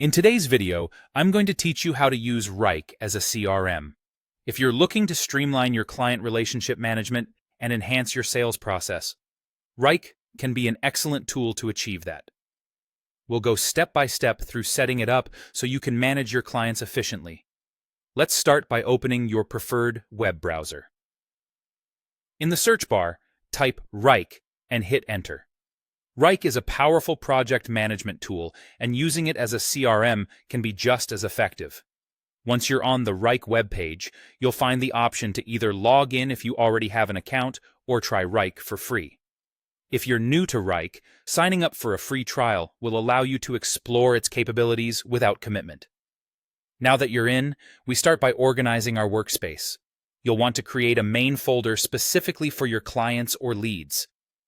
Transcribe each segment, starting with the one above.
In today's video, I'm going to teach you how to use Wrike as a CRM. If you're looking to streamline your client relationship management and enhance your sales process, Wrike can be an excellent tool to achieve that. We'll go step by step through setting it up so you can manage your clients efficiently. Let's start by opening your preferred web browser. In the search bar, type Wrike and hit Enter. Wrike is a powerful project management tool, and using it as a CRM can be just as effective. Once you're on the Wrike webpage, you'll find the option to either log in if you already have an account or try Wrike for free. If you're new to Wrike, signing up for a free trial will allow you to explore its capabilities without commitment. Now that you're in, we start by organizing our workspace. You'll want to create a main folder specifically for your clients or leads.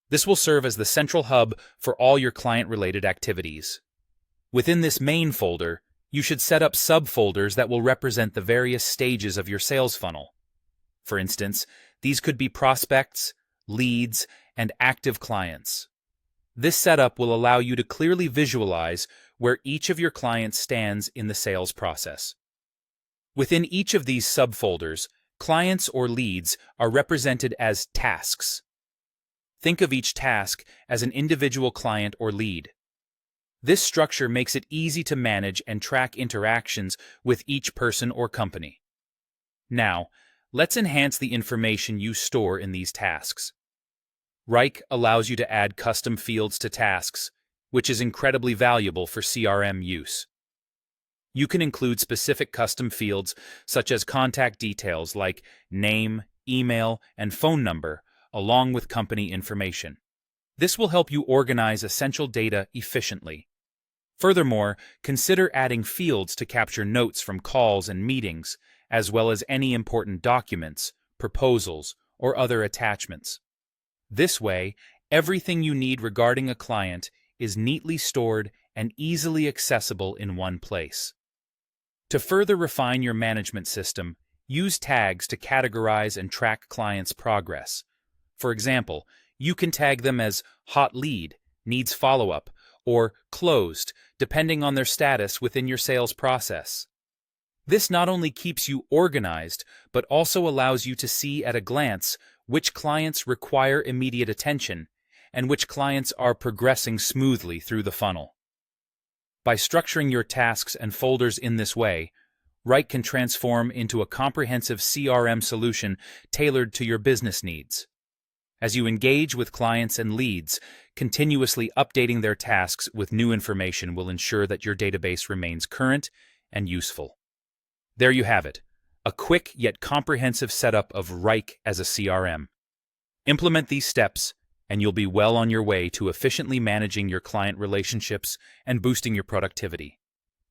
This will serve as the central hub for all your client-related activities. Within this main folder, you should set up subfolders that will represent the various stages of your sales funnel. For instance, these could be prospects, leads, and active clients. This setup will allow you to clearly visualize where each of your clients stands in the sales process. Within each of these subfolders, clients or leads are represented as tasks. Think of each task as an individual client or lead. This structure makes it easy to manage and track interactions with each person or company. Now, let's enhance the information you store in these tasks. Wrike allows you to add custom fields to tasks, which is incredibly valuable for CRM use. You can include specific custom fields such as contact details like name, email, and phone number, along with company information. This will help you organize essential data efficiently. Furthermore, consider adding fields to capture notes from calls and meetings, as well as any important documents, proposals, or other attachments. This way, everything you need regarding a client is neatly stored and easily accessible in one place. To further refine your management system, use tags to categorize and track clients' progress. For example, you can tag them as hot lead, needs follow-up, or closed, depending on their status within your sales process. This not only keeps you organized, but also allows you to see at a glance which clients require immediate attention and which clients are progressing smoothly through the funnel. By structuring your tasks and folders in this way, Wrike can transform into a comprehensive CRM solution tailored to your business needs. As you engage with clients and leads, continuously updating their tasks with new information will ensure that your database remains current and useful. There you have it, a quick yet comprehensive setup of Wrike as a CRM. Implement these steps, and you'll be well on your way to efficiently managing your client relationships and boosting your productivity.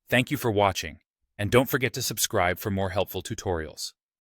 Thank you for watching, and don't forget to subscribe for more helpful tutorials.